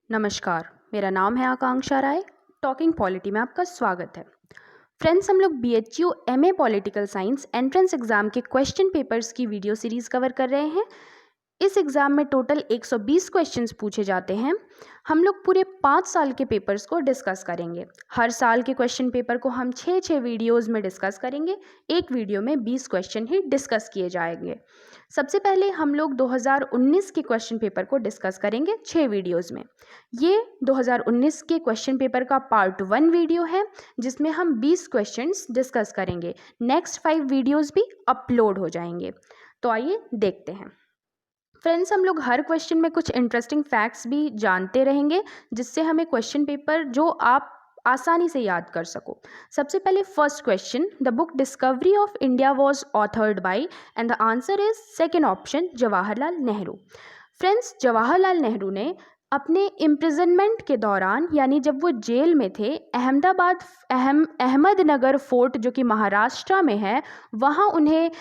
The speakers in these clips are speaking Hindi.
नमस्कार, मेरा नाम है आकांक्षा राय। टॉकिंग पॉलिटी में आपका स्वागत है। फ्रेंड्स, हम लोग BHU MA political science entrance exam के क्वेश्चन पेपर्स की वीडियो सीरीज कवर कर रहे हैं। इस एग्ज़ाम में टोटल 120 क्वेश्चंस पूछे जाते हैं। हम लोग पूरे 5 साल के पेपर्स को डिस्कस करेंगे। हर साल के क्वेश्चन पेपर को हम 6 वीडियोज़ में डिस्कस करेंगे। एक वीडियो में 20 क्वेश्चन ही डिस्कस किए जाएंगे। सबसे पहले हम लोग 2019 के क्वेश्चन पेपर को डिस्कस करेंगे 6 वीडियोज़ में। ये 2019 के क्वेश्चन पेपर का पार्ट 1 वीडियो है, जिसमें हम 20 क्वेश्चंस डिस्कस करेंगे। नेक्स्ट 5 वीडियोज़ भी अपलोड हो जाएंगे। तो आइए देखते हैं। फ्रेंड्स, हम लोग हर क्वेश्चन में कुछ इंटरेस्टिंग फैक्ट्स भी जानते रहेंगे, जिससे हमें क्वेश्चन पेपर जो आप आसानी से याद कर सको। सबसे पहले first question, the book discovery of India was authored bye, and the answer is second option, Jawaharlal Nehru. Friends, Jawaharlal Nehru ने अपने इम्प्रिजनमेंट के दौरान, यानी जब वो जेल में थे, अहमदनगर फोर्ट जो कि महाराष्ट्र में है, वहाँ उन्हें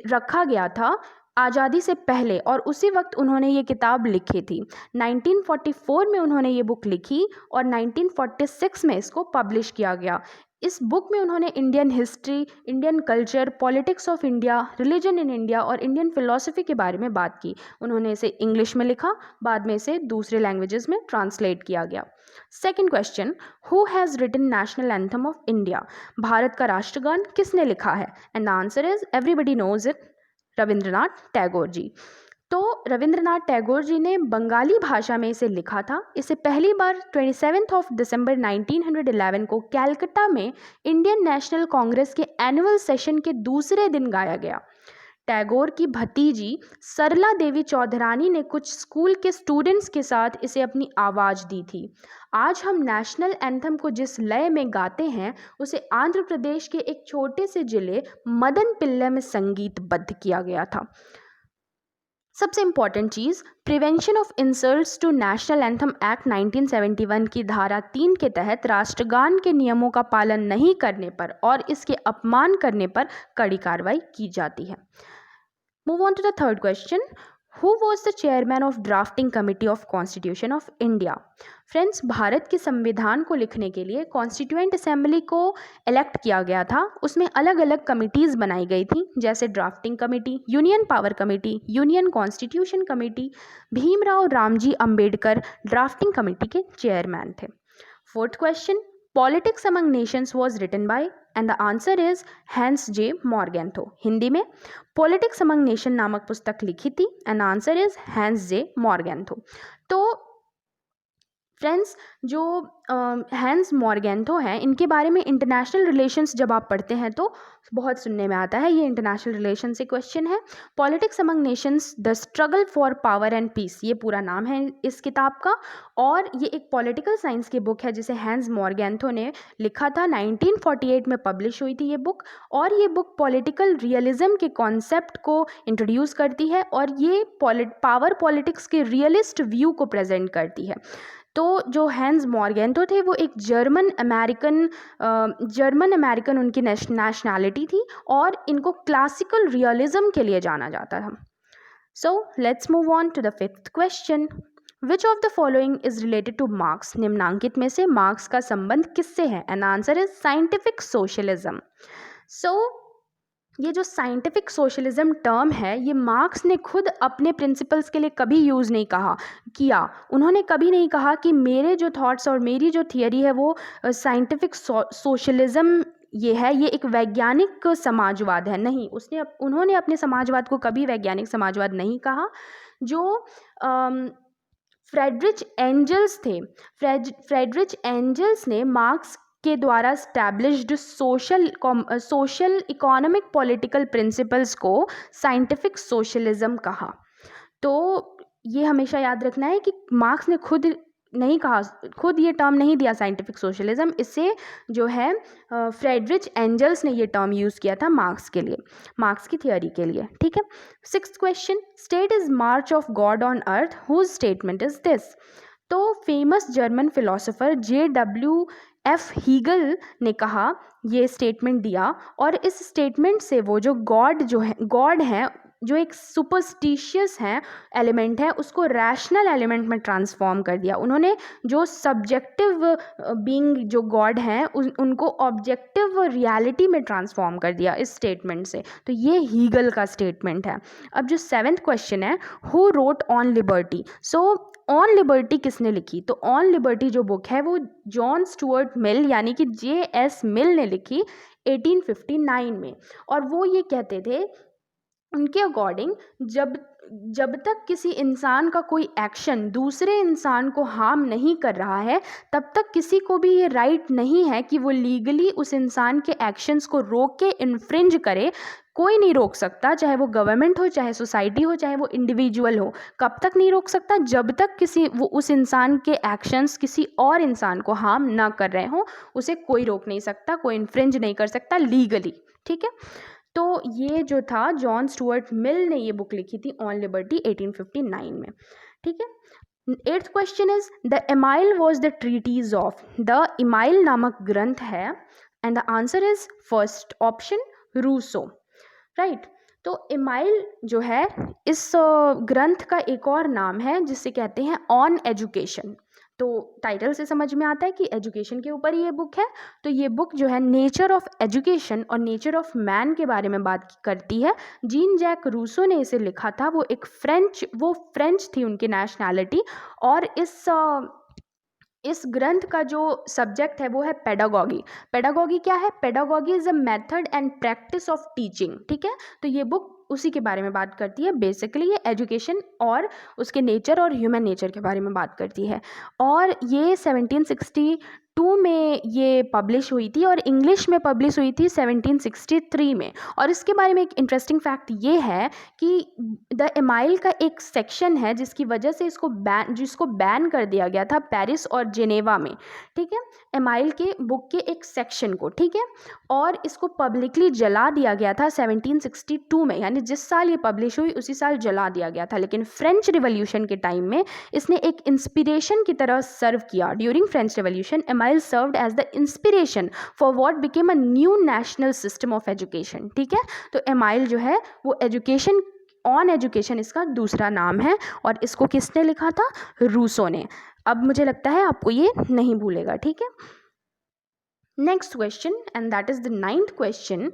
रखा गया था आज़ादी से पहले, और उसी वक्त उन्होंने ये किताब लिखी थी। 1944 में उन्होंने ये बुक लिखी और 1946 में इसको पब्लिश किया गया। इस बुक में उन्होंने Indian history, Indian culture, politics of India, religion in India और इंडियन फिलॉसफी के बारे में बात की। उन्होंने इसे इंग्लिश में लिखा, बाद में इसे दूसरे लैंग्वेजेस में ट्रांसलेट किया गया। Second question, who has written national anthem of India? भारत का राष्ट्रगान किसने लिखा है? And the answer is, everybody knows it, Rabindranath Tagore ji. तो रविंद्रनाथ टैगोर जी ने बंगाली भाषा में इसे लिखा था। इसे पहली बार 27 दिसंबर 1911 को कैलकाटा में इंडियन नेशनल कांग्रेस के एनुअल सेशन के दूसरे दिन गाया गया। टैगोर की भतीजी सरला देवी चौधरानी ने कुछ स्कूल के स्टूडेंट्स के साथ इसे अपनी आवाज़ दी थी। आज हम नेशनल एंथम को जिस लय में गाते हैं, उसे आंध्र प्रदेश के एक छोटे से जिले मदनपिल्ले में संगीतबद्ध किया गया था। सबसे इम्पॉर्टेंट चीज़, prevention of insults to national anthem act 1971 की धारा 3 के तहत राष्ट्रगान के नियमों का पालन नहीं करने पर और इसके अपमान करने पर कड़ी कार्रवाई की जाती है। Move on to the third question. Who was the chairman of drafting committee of Constitution of India? Friends, Bharat के संविधान को लिखने के लिए कॉन्स्टिट्यूएंट असेंबली को इलेक्ट किया गया था। उसमें अलग अलग कमिटीज़ बनाई गई थी, जैसे drafting committee, union power committee, union constitution committee. Bhimrao Ramji Ambedkar drafting committee के चेयरमैन थे। Fourth question, politics among nations was written by, and the answer is Hans J Morgenthau. Hindi में पॉलिटिक्स अमंग नेशन नामक पुस्तक लिखी थी, and answer is Hans J Morgenthau. तो फ्रेंड्स, जो हैंस मॉर्गेंथो हैं, इनके बारे में इंटरनेशनल रिलेशंस जब आप पढ़ते हैं तो बहुत सुनने में आता है। ये इंटरनेशनल रिलेशन से क्वेश्चन है। Politics among nations, the struggle for power and peace, ये पूरा नाम है इस किताब का। और ये एक पॉलिटिकल साइंस की बुक है जिसे हैंस मॉर्गेंथो ने लिखा था। 1948 में पब्लिश हुई थी ये बुक, और ये बुक पॉलिटिकल रियलिज्म के कॉन्सेप्ट को इंट्रोड्यूस करती है, और ये पावर पॉलिटिक्स के रियलिस्ट व्यू को प्रेजेंट करती है। तो जो हैंस मॉर्गेंथो थे, वो एक जर्मन अमेरिकन उनकी नेशनैलिटी थी, और इनको क्लासिकल रियलिज्म के लिए जाना जाता था। So let's move on to the fifth question. Which of the following is related to Marx? निम्नांकित में से मार्क्स का संबंध किससे है? And answer is scientific socialism. ये जो साइंटिफिक सोशलिज्म टर्म है, ये मार्क्स ने खुद अपने प्रिंसिपल्स के लिए कभी यूज़ नहीं किया। उन्होंने कभी नहीं कहा कि मेरे जो थॉट्स और मेरी जो थियरी है वो साइंटिफिक सोशलिज्म ये है, ये एक वैज्ञानिक समाजवाद है। नहीं, उन्होंने अपने समाजवाद को कभी वैज्ञानिक समाजवाद नहीं कहा। जो फ्रेडरिच एंजल्स थे, फ्रेडरिच एंजल्स ने मार्क्स के द्वारा established social economic political principles को साइंटिफिक सोशलिज्म कहा। तो ये हमेशा याद रखना है कि मार्क्स ने खुद नहीं कहा, खुद ये टर्म नहीं दिया साइंटिफिक सोशलिज्म। इससे जो है फ्रेडरिच एंजल्स ने ये टर्म यूज़ किया था मार्क्स के लिए, मार्क्स की थियोरी के लिए। ठीक है। Sixth question, state is march of god on earth, whose statement is this? तो famous German philosopher JWF Hegel ने कहा, ये स्टेटमेंट दिया, और इस स्टेटमेंट से वो जो गॉड हैं जो एक सुपरस्टिशियस है एलिमेंट है उसको रैशनल एलिमेंट में ट्रांसफॉर्म कर दिया उन्होंने। जो सब्जेक्टिव बीइंग जो गॉड हैं उनको ऑब्जेक्टिव रियलिटी में ट्रांसफॉर्म कर दिया इस स्टेटमेंट से। तो ये हीगल का स्टेटमेंट है। अब जो 7th क्वेश्चन है, who wrote on liberty. So on liberty किसने लिखी? तो ऑन लिबर्टी जो बुक है वो जॉन स्टुअर्ट मिल यानी कि J.S. मिल ने लिखी 1859 में। और वो ये कहते थे उनके अकॉर्डिंग जब तक किसी इंसान का कोई एक्शन दूसरे इंसान को हार्म नहीं कर रहा है तब तक किसी को भी ये राइट नहीं है कि वो लीगली उस इंसान के एक्शंस को रोक के इन्फ्रिंज करे। कोई नहीं रोक सकता, चाहे वो गवर्नमेंट हो, चाहे सोसाइटी हो, चाहे वो इंडिविजुअल हो। कब तक नहीं रोक सकता? जब तक वो उस इंसान के एक्शंस किसी और इंसान को हार्म ना कर रहे हो, उसे कोई रोक नहीं सकता, कोई इन्फ्रिंज नहीं कर सकता लीगली। ठीक है, तो ये जो था जॉन स्टुअर्ट मिल ने ये बुक लिखी थी ऑन लिबर्टी 1859 में। ठीक है। 8th question is the Emile was the treatise of. The Emile नामक ग्रंथ है and the answer is first option Rousseau. Right. तो एमाइल जो है इस ग्रंथ का एक और नाम है जिसे कहते हैं ऑन एजुकेशन। तो टाइटल से समझ में आता है कि एजुकेशन के ऊपर ये बुक है। तो ये बुक जो है नेचर ऑफ एजुकेशन और नेचर ऑफ मैन के बारे में बात करती है। जीन जैक रूसो ने इसे लिखा था। वो फ्रेंच थी उनकी नेशनैलिटी। और इस ग्रंथ का जो सब्जेक्ट है वो है पेडागॉगी। पेडागॉगी क्या है? Pedagogy is a method and practice of teaching. ठीक है, तो ये बुक उसी के बारे में बात करती है। बेसिकली ये एजुकेशन और उसके नेचर और ह्यूमन नेचर के बारे में बात करती है। और ये 1762 में ये पब्लिश हुई थी और इंग्लिश में पब्लिश हुई थी 1763 में। और इसके बारे में एक इंटरेस्टिंग फैक्ट ये है कि द एमाइल का एक सेक्शन है जिसकी वजह से जिसको बैन कर दिया गया था पेरिस और जेनेवा में। ठीक है, एमाइल के बुक के एक सेक्शन को। ठीक है, और इसको पब्लिकली जला दिया गया था 1762 में, यानी जिस साल ये पब्लिश हुई उसी साल जला दिया गया था। लेकिन फ्रेंच रिवॉल्यूशन के टाइम में इसने एक इंस्पिरेशन की तरह सर्व किया। During French revolution Emile served as the inspiration for what became a new national system of education. ठीक है, तो एमाइल जो है वो एजुकेशन ऑन एजुकेशन इसका दूसरा नाम है। और इसको किसने लिखा था? रूसो ने। अब मुझे लगता है आपको ये नहीं भूलेगा। ठीक है, next question and that is the 9th question.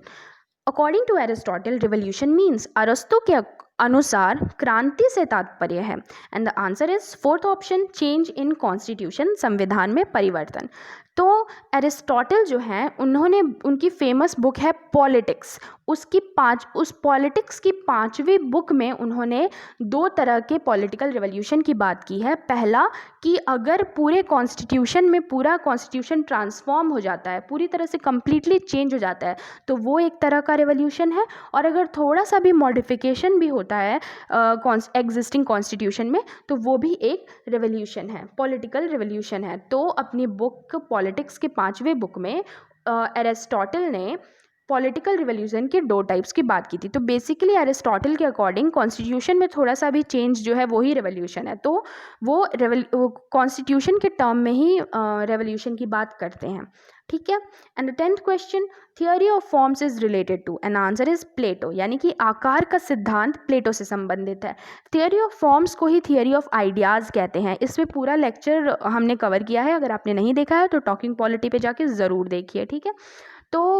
According to Aristotle revolution means. अरस्तु के अनुसार क्रांति से तात्पर्य है and the answer is 4th option change in constitution, संविधान में परिवर्तन। तो एरिस्टोटल जो हैं उन्होंने उनकी फेमस बुक है पॉलिटिक्स। उस पॉलिटिक्स की 5वीं बुक में उन्होंने 2 तरह के पॉलिटिकल रिवॉल्यूशन की बात की है। पहला कि अगर पूरे कॉन्स्टिट्यूशन में पूरा कॉन्स्टिट्यूशन ट्रांसफॉर्म हो जाता है, पूरी तरह से कम्प्लीटली चेंज हो जाता है, तो वो एक तरह का रिवॉल्यूशन है। और अगर थोड़ा सा भी मॉडिफिकेशन भी होता है एग्जिस्टिंग कॉन्स्टिट्यूशन में, तो वो भी एक रिवॉल्यूशन है, पॉलिटिकल रिवॉल्यूशन है। तो अपनी बुक पॉलिटिक्स के 5वें बुक में एरिस्टोटल ने पॉलिटिकल रिवॉल्यूशन के 2 टाइप्स की बात की थी। तो बेसिकली एरिस्टोटल के अकॉर्डिंग कॉन्स्टिट्यूशन में थोड़ा सा भी चेंज जो है वो ही रिवॉल्यूशन है। तो वो कॉन्स्टिट्यूशन के टर्म में ही रिवॉल्यूशन की बात करते हैं। ठीक है, and the 10th question theory of forms is related to and answer is Plato. यानी कि आकार का सिद्धांत प्लेटो से संबंधित है। थियोरी ऑफ फॉर्म्स को ही थियोरी ऑफ आइडियाज़ कहते हैं। इसमें पूरा लेक्चर हमने कवर किया है, अगर आपने नहीं देखा है तो टॉकिंग पॉलिटी पे जाके ज़रूर देखिए। ठीक है, तो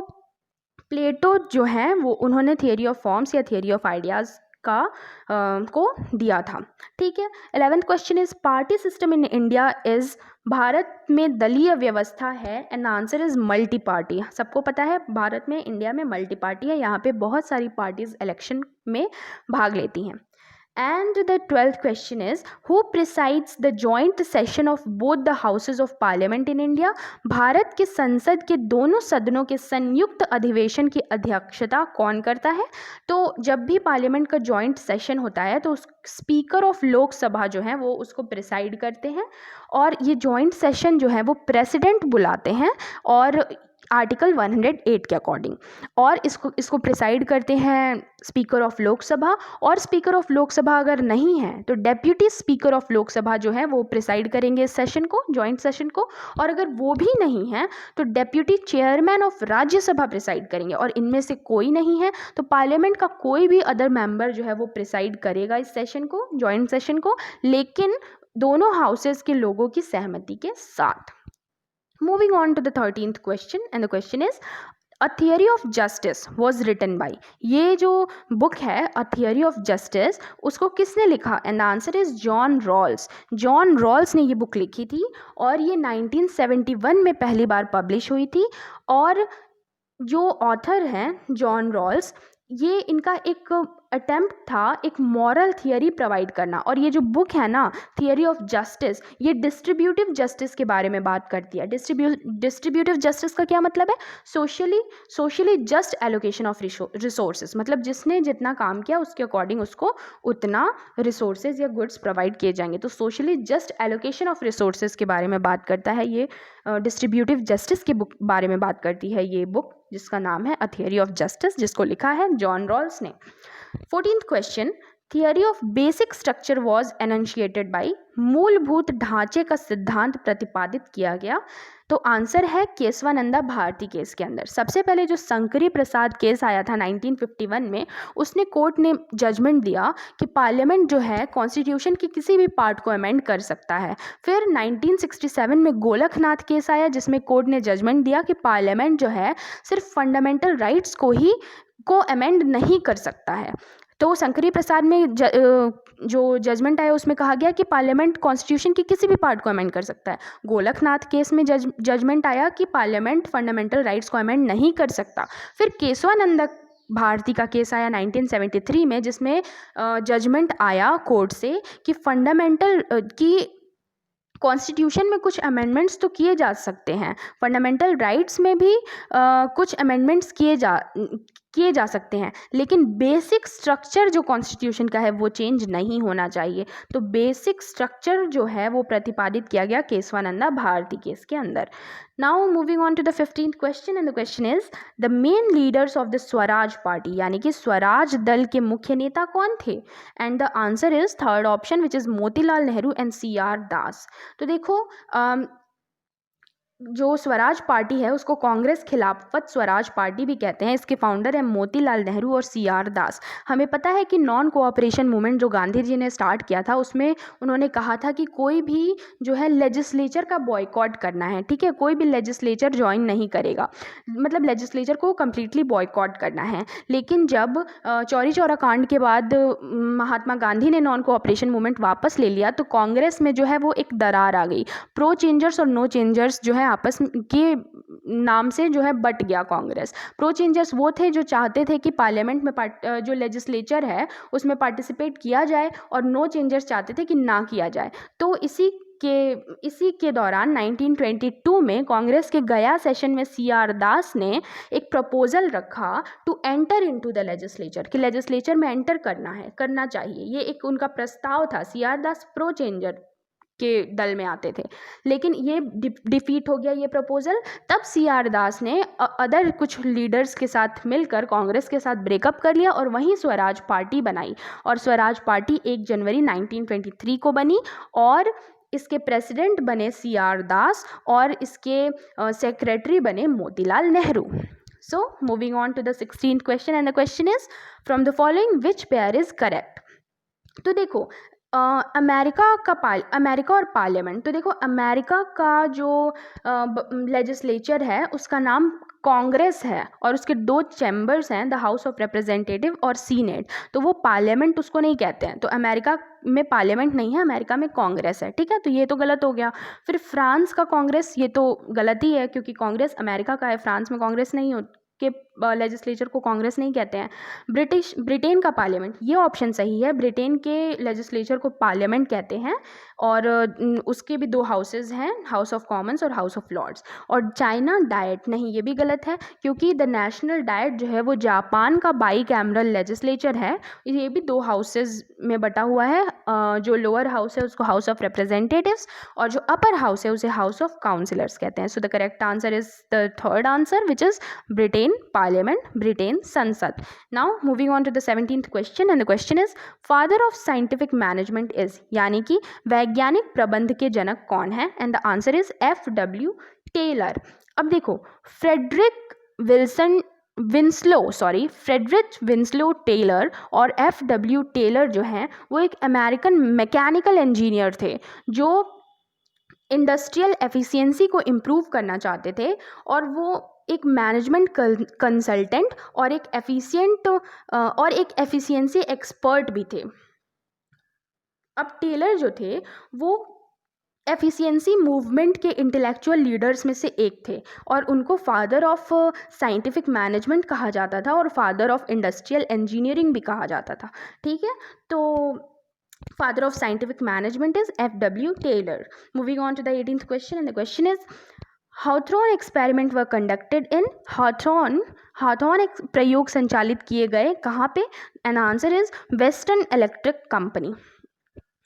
प्लेटो जो हैं वो उन्होंने थियोरी ऑफ फॉर्म्स या थियोरी ऑफ आइडियाज़ को दिया था। ठीक है, 11th question is party system in India is. Bharat में दलीय व्यवस्था है and answer is multi party. सबको पता है भारत में, इंडिया में मल्टी पार्टी है। यहाँ पे बहुत सारी पार्टीज इलेक्शन में भाग लेती हैं। And the 12th question is who presides the joint session of both the houses of parliament in India? Bharat के संसद के दोनों सदनों के संयुक्त अधिवेशन की अध्यक्षता कौन करता है? तो जब भी पार्लियामेंट का जॉइंट सेशन होता है तो स्पीकर ऑफ लोकसभा जो है वो उसको प्रिसाइड करते हैं। और ये जॉइंट सेशन जो है वो प्रेसिडेंट बुलाते हैं। और आर्टिकल 108 के अकॉर्डिंग। और इसको प्रिसाइड करते हैं स्पीकर ऑफ लोकसभा, और स्पीकर ऑफ लोकसभा अगर नहीं है तो डेप्यूटी स्पीकर ऑफ लोकसभा जो है वो प्रिसाइड करेंगे इस सेशन को, जॉइंट सेशन को। और अगर वो भी नहीं है तो deputy chairman of Rajya Sabha preside करेंगे, और इनमें से कोई नहीं है तो पार्लियामेंट का कोई भी अदर मेंबर जो है वो प्रिसाइड करेगा इस सेशन को, जॉइंट सेशन को, लेकिन दोनों हाउसेस के लोगों की सहमति के साथ। Moving on to the 13th question, and the question is A Theory of Justice was written by। ये जो बुक है A Theory of Justice, उसको किसने लिखा? And the answer is John Rawls. John Rawls ने ये बुक लिखी थी और ये 1971 में पहली बार पब्लिश हुई थी। और जो ऑथर हैं जॉन रॉल्स, ये इनका एक अटेम्प्ट था एक मॉरल थियरी प्रोवाइड करना। और ये जो बुक है ना थियरी ऑफ जस्टिस, ये डिस्ट्रीब्यूटिव जस्टिस के बारे में बात करती है। डिस्ट्रीब्यूटिव जस्टिस का क्या मतलब है? Socially just allocation of resources, मतलब जिसने जितना काम किया उसके अकॉर्डिंग उसको उतना रिसोर्सेज या गुड्स प्रोवाइड किए जाएंगे। तो socially just allocation of resources के बारे में बात करता है ये, डिस्ट्रीब्यूटिव जस्टिस के बुक बारे में बात करती है ये बुक, जिसका नाम है अ थियरी ऑफ जस्टिस, जिसको लिखा है जॉन रॉल्स ने। 14th question, theory of basic structure was enunciated by, मूलभूत ढांचे का सिद्धांत प्रतिपादित किया गया। तो आंसर है केशवानंदा भारती केस के अंदर। सबसे पहले जो शंकरी प्रसाद केस आया था 1951 में, उसने कोर्ट ने जजमेंट दिया कि पार्लियामेंट जो है कॉन्स्टिट्यूशन के किसी भी पार्ट को अमेंड कर सकता है। फिर 1967 में गोलकनाथ केस आया जिसमें कोर्ट ने जजमेंट दिया कि पार्लियामेंट जो है सिर्फ फंडामेंटल राइट्स को अमेंड नहीं कर सकता है। तो शंकरी प्रसाद में जो जजमेंट आया उसमें कहा गया कि पार्लियामेंट कॉन्स्टिट्यूशन की किसी भी पार्ट को अमेंड कर सकता है। गोलकनाथ केस में जजमेंट आया कि पार्लियामेंट फंडामेंटल राइट्स को अमेंड नहीं कर सकता। फिर केशवानंदा भारती का केस आया 1973 में, जिसमें जजमेंट आया कोर्ट से कि फंडामेंटल की कॉन्स्टिट्यूशन में कुछ अमेंडमेंट्स तो किए जा सकते हैं, फंडामेंटल राइट्स में भी कुछ अमेंडमेंट्स किए जा सकते हैं, लेकिन बेसिक स्ट्रक्चर जो कॉन्स्टिट्यूशन का है वो चेंज नहीं होना चाहिए। तो बेसिक स्ट्रक्चर जो है वो प्रतिपादित किया गया केशवानंदा भारती केस के अंदर। Now moving on to the 15th question, and the question is the main leaders of the Swaraj party, यानी कि स्वराज दल के मुख्य नेता कौन थे? एंड द आंसर इज third option which is Motilal Nehru and CR Das. तो देखो जो स्वराज पार्टी है उसको कांग्रेस खिलाफत स्वराज पार्टी भी कहते हैं। इसके फाउंडर हैं मोतीलाल नेहरू और CR दास। हमें पता है कि नॉन कोऑपरेशन मूवमेंट जो गांधी जी ने स्टार्ट किया था उसमें उन्होंने कहा था कि कोई भी जो है लेजिस्लेचर का बॉयकॉट करना है, ठीक है, कोई भी लेजिस्लेचर ज्वाइन नहीं करेगा, मतलब लेजिस्लेचर को कम्प्लीटली बॉयकॉट करना है। लेकिन जब चौरी चौरा कांड के बाद महात्मा गांधी ने नॉन कोऑपरेशन मूवमेंट वापस ले लिया तो कांग्रेस में जो है वो एक दरार आ गई। प्रो चेंजर्स और नो चेंजर्स जो है आपस के नाम से जो है बट गया कांग्रेस। प्रो चेंजर्स वो थे जो चाहते थे कि पार्लियामेंट में जो लेजिस्लेचर है उसमें पार्टिसिपेट किया जाए, और नो चेंजर्स चाहते थे कि ना किया जाए। तो इसी के दौरान 1922 में कांग्रेस के गया सेशन में CR दास ने एक प्रपोजल रखा to enter into the legislature, कि लेजिस्लेचर में एंटर करना चाहिए। ये एक उनका प्रस्ताव था। CR दास प्रो चेंजर के दल में आते थे, लेकिन ये डिफीट हो गया ये प्रपोजल। तब CR दास ने अदर कुछ लीडर्स के साथ मिलकर कांग्रेस के साथ ब्रेकअप कर लिया और वहीं स्वराज पार्टी बनाई, और स्वराज पार्टी 1 जनवरी 1923 को बनी, और इसके प्रेसिडेंट बने CR दास और इसके सेक्रेटरी बने Motilal Nehru. So moving on to the 16th question, and the question is from the following which pair is correct? तो देखो अमेरिका और पार्लियामेंट, तो देखो अमेरिका का जो लेजिस्लेचर है उसका नाम कांग्रेस है और उसके 2 चैम्बर्स हैं, द हाउस ऑफ रिप्रेजेंटेटिव और सीनेट। तो वो पार्लियामेंट उसको नहीं कहते हैं। तो अमेरिका में पार्लियामेंट नहीं है, अमेरिका में कांग्रेस है, ठीक है, तो ये तो गलत हो गया। फिर फ्रांस का कांग्रेस, ये तो गलत ही है क्योंकि कांग्रेस अमेरिका का है, फ्रांस में कांग्रेस नहीं हो के लेजिस्लेचर को कांग्रेस नहीं कहते हैं। ब्रिटेन का पार्लियामेंट, ये ऑप्शन सही है, ब्रिटेन के लेजिस्लेचर को पार्लियामेंट कहते हैं और उसके भी 2 हाउसेज हैं, हाउस ऑफ कॉमन्स और हाउस ऑफ लॉर्ड्स। और चाइना डाइट, नहीं ये भी गलत है, क्योंकि द नेशनल डाइट जो है वो जापान का बाई कैमरल लेजिस्लेचर है, ये भी 2 हाउसेज में बटा हुआ है। जो लोअर हाउस है उसको हाउस ऑफ रिप्रेजेंटेटिव्स और जो अपर हाउस है उसे हाउस ऑफ काउंसिलर्स कहते हैं। So the correct answer is the third answer which is Britain parliament, Britain संसद। Now moving on to the 17th question and the question is father of scientific management is, यानी कि वैज्ञानिक प्रबंध के जनक कौन है, and the answer is FW Taylor. अब देखो फ्रेडरिक विंस्लो टेलर और FW टेलर जो हैं वो एक अमेरिकन मैकेनिकल इंजीनियर थे जो इंडस्ट्रियल एफिशिएंसी को इम्प्रूव करना चाहते थे और वो एक मैनेजमेंट कंसल्टेंट और एक एफिशिएंसी एक्सपर्ट भी थे। अब टेलर जो थे वो एफिशिएंसी मूवमेंट के इंटेलेक्चुअल लीडर्स में से एक थे और उनको फादर ऑफ साइंटिफिक मैनेजमेंट कहा जाता था और फादर ऑफ इंडस्ट्रियल इंजीनियरिंग भी कहा जाता था। ठीक है, तो father of scientific management is FW Taylor. Moving on to the 18th question, and the question is Hawthorne experiment were conducted in Hawthorne प्रयोग संचालित किए गए कहाँ पे, and answer is Western Electric Company.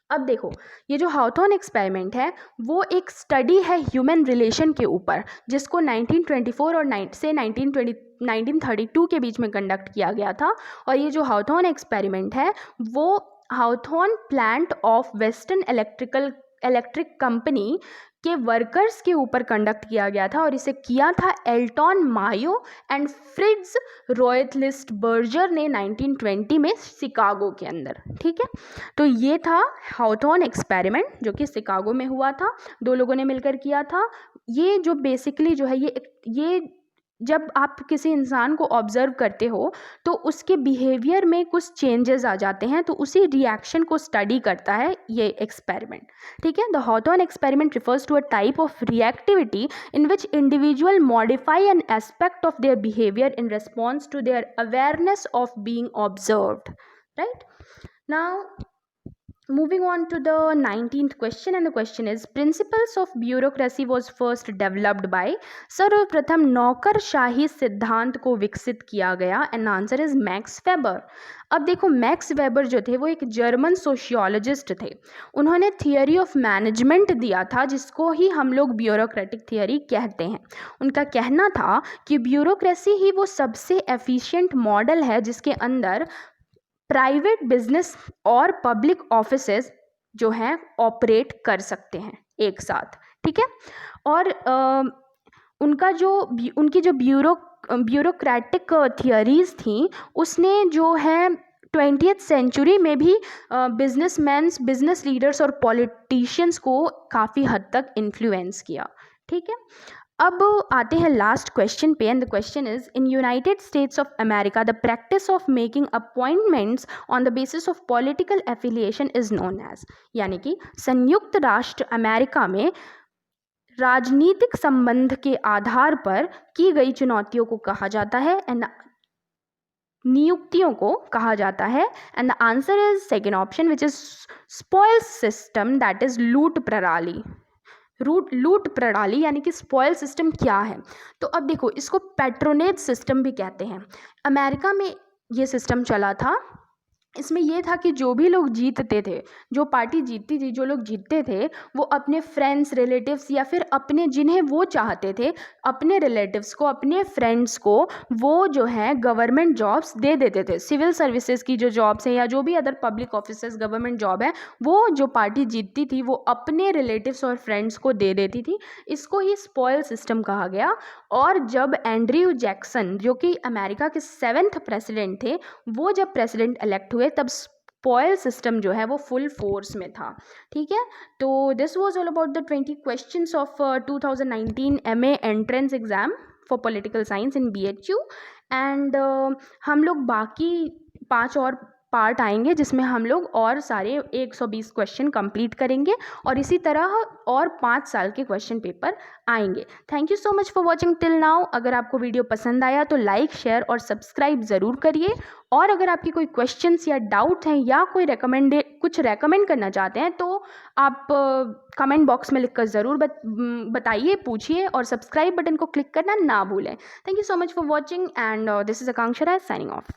अब देखो ये जो हाउथॉर्न एक्सपेरिमेंट है वो एक स्टडी है ह्यूमन रिलेशन के ऊपर जिसको 1924 और 1932 के बीच में कंडक्ट किया गया था। और ये जो हाउथॉर्न एक्सपेरिमेंट है वो Hawthorne plant of Western Electric company के वर्कर्स के ऊपर कंडक्ट किया गया था और इसे किया था Elton mayo and Fritz royalist Berger ने 1920 में शिकागो के अंदर। ठीक है, तो ये था हाउथॉर्न एक्सपेरिमेंट जो कि शिकागो में हुआ था, 2 लोगों ने मिलकर किया था। ये जो बेसिकली जो है ये जब आप किसी इंसान को ऑब्जर्व करते हो तो उसके बिहेवियर में कुछ चेंजेस आ जाते हैं, तो उसी रिएक्शन को स्टडी करता है ये एक्सपेरिमेंट। ठीक है, the Hawthorne experiment refers to a type of reactivity in which individual modify an aspect of their behaviour in response to their awareness of being observed. Right, now moving on to the 19th question, and the question is principles of bureaucracy was first developed by, सर्वप्रथम नौकरशाही सिद्धांत को विकसित किया गया, and answer is max weber. अब देखो मैक्स वेबर जो थे वो एक जर्मन सोशियोलॉजिस्ट थे, उन्होंने थियोरी ऑफ मैनेजमेंट दिया था जिसको ही हम लोग ब्यूरोक्रेटिक थियोरी कहते हैं। उनका कहना था कि ब्यूरोक्रेसी ही वो सबसे एफिशिएंट मॉडल है जिसके अंदर प्राइवेट बिजनेस और पब्लिक ऑफिसेज जो हैं ऑपरेट कर सकते हैं एक साथ। ठीक है, और उनकी जो ब्यूरोक्रेटिक थियरीज थी उसने जो है 20th सेंचुरी में भी बिजनेसमैन्स, बिजनेस लीडर्स और पॉलिटिशियंस को काफ़ी हद तक इन्फ्लुएंस किया। ठीक है, अब आते हैं लास्ट क्वेश्चन पे, and the question is in United States of America the practice of making appointments on the basis of political affiliation is known as, यानी कि संयुक्त राष्ट्र अमेरिका में राजनीतिक संबंध के आधार पर की गई चुनौतियों को कहा जाता है एंड नियुक्तियों को कहा जाता है, and the answer is second option which is spoil system, that is लूट प्रणाली। यानी कि स्पॉइल सिस्टम क्या है, तो अब देखो इसको पैट्रोनेज सिस्टम भी कहते हैं। अमेरिका में ये सिस्टम चला था, इसमें यह था कि जो भी लोग जीतते थे, जो पार्टी जीतती थी, जो लोग जीतते थे वो अपने फ्रेंड्स, रिलेटिव्स या फिर अपने जिन्हें वो चाहते थे अपने रिलेटिव्स को, अपने फ्रेंड्स को वो जो है गवर्नमेंट जॉब्स दे देते थे। सिविल सर्विसेज की जो जॉब्स हैं या जो भी other public officers government job है वो जो पार्टी जीतती थी वो अपने रिलेटिव्स और फ्रेंड्स को दे देती थी। इसको ही स्पॉइल सिस्टम कहा गया। और जब एंड्रयू जैक्सन जो कि अमेरिका के 7th प्रेसिडेंट थे वो जब प्रेसिडेंट इलेक्ट हुए तब स्पॉइल सिस्टम जो है वो फुल फोर्स में था। ठीक है, तो this was all about the 20 questions of 2019 MA entrance exam for political science in BHU। And हम लोग बाकी 5 और पार्ट आएंगे जिसमें हम लोग और सारे 120 क्वेश्चन कंप्लीट करेंगे और इसी तरह और 5 साल के क्वेश्चन पेपर आएंगे। Thank you so much for watching till now. अगर आपको वीडियो पसंद आया तो लाइक, शेयर और सब्सक्राइब ज़रूर करिए। और अगर आपकी कोई क्वेश्चंस या डाउट हैं या कोई कुछ रेकमेंड करना चाहते हैं तो आप कमेंट बॉक्स में लिखकर ज़रूर बताइए, पूछिए और सब्सक्राइब बटन को क्लिक करना ना भूलें। Thank you so much for watching and this is Akanksha Rai signing of.